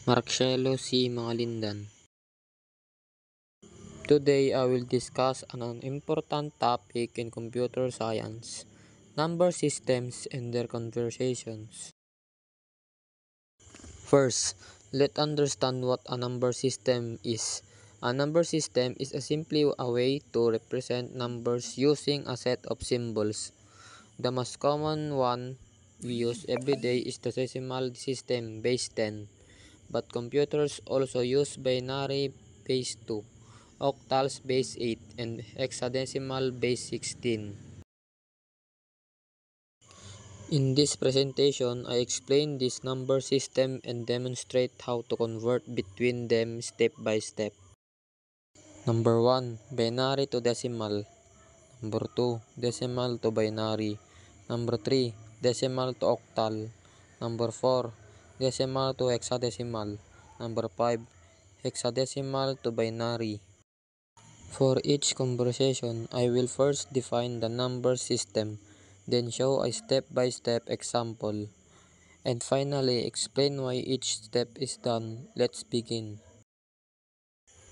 Marcelo C. Mangalindan. Today I will discuss an important topic in computer science, number systems and their conversations. First, let's understand what a number system is. A number system is simply a way to represent numbers using a set of symbols. The most common one we use every day is the decimal system base 10. But computers also use binary base 2, octals base 8, and hexadecimal base 16. In this presentation, I explain this number system and demonstrate how to convert between them step by step. Number 1. Binary to decimal. Number 2. Decimal to binary. Number 3. Decimal to octal. Number 4. Decimal to hexadecimal. Number 5. Hexadecimal to binary. For each conversation, I will first define the number system, then show a step-by-step example, and finally explain why each step is done. Let's begin.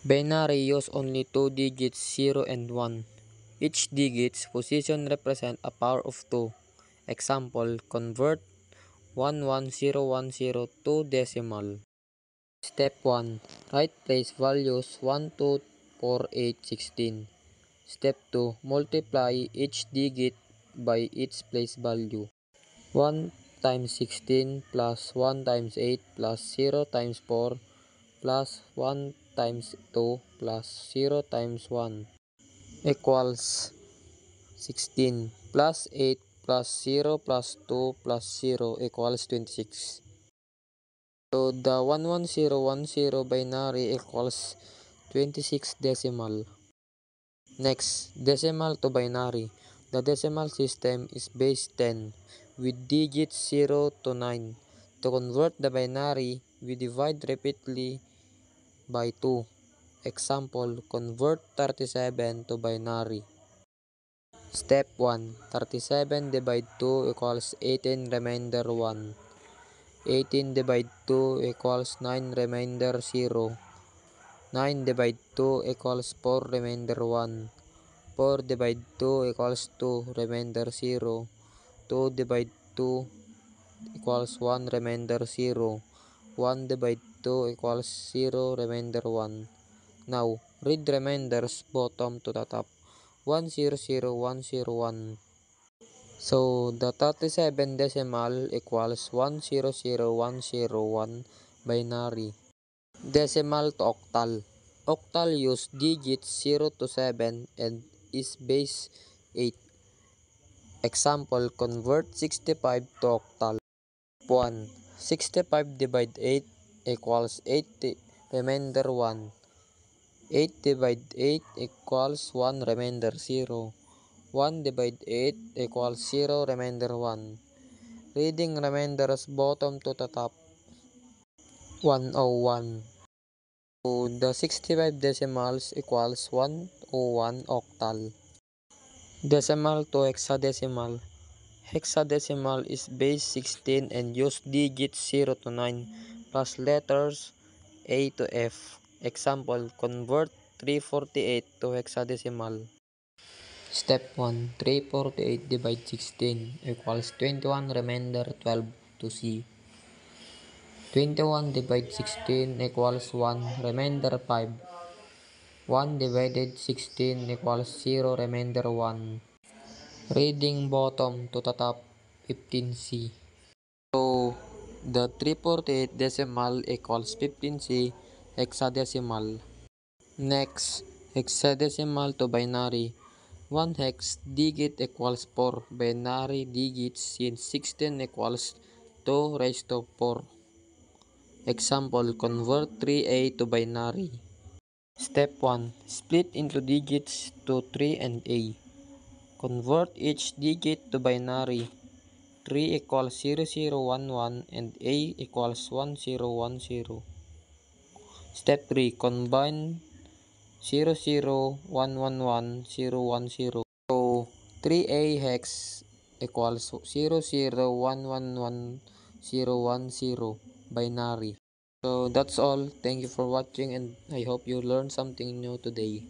Binary use only two digits 0 and 1. Each digit's position represents a power of 2. Example, convert 11010 to decimal. Step 1. Write place values 1, 2, 4, 8, 16. Step 2. Multiply each digit by its place value. 1 times 16 plus 1 times 8 plus 0 times 4 plus 1 times 2 plus 0 times 1 equals 16 plus 8 plus 0 plus 2 plus 0 equals 26. So the 11010 binary equals 26 decimal. Next, decimal to binary. The decimal system is base 10 with digits 0 to 9. To convert the binary, we divide repeatedly by 2. Example, convert 37 to binary. Step 1. 37 divide 2 equals 18 remainder 1. 18 divide 2 equals 9 remainder 0. 9 divide 2 equals 4 remainder 1. 4 divide 2 equals 2 remainder 0. 2 divide 2 equals 1 remainder 0. 1 divide 2 equals 0 remainder 1. Now, read remainders bottom to the top. 100101. So, the 37 decimal equals 100101 binary. Decimal to octal. Octal use digits 0 to 7 and is base 8. Example, convert 65 to octal. 1. 65 divide 8 equals 8 remainder 1. 8 divide 8 equals 1 remainder 0. 1 divide 8 equals 0 remainder 1. Reading remainders bottom to the top. 101. So the 65 decimals equals 101 octal. Decimal to hexadecimal. Hexadecimal is base 16 and use digits 0 to 9 plus letters A to F. Example, convert 348 to hexadecimal. Step 1. 348 divide 16 equals 21 remainder 12 to C. 21 divide 16 equals 1 remainder 5. 1 divided 16 equals 0 remainder 1. Reading bottom to the top 15C. So the 348 decimal equals 15C hexadecimal. Next, hexadecimal to binary. 1 hex digit equals 4. Binary digits since 16 equals 2 raised to 4. Example, convert 3A to binary. Step 1. Split into digits to 3 and A. Convert each digit to binary. 3 equals 0011 and A equals 1010. Step 3. Combine 00111 So 3A hex equals 00111 binary. So that's all. Thank you for watching and I hope you learned something new today.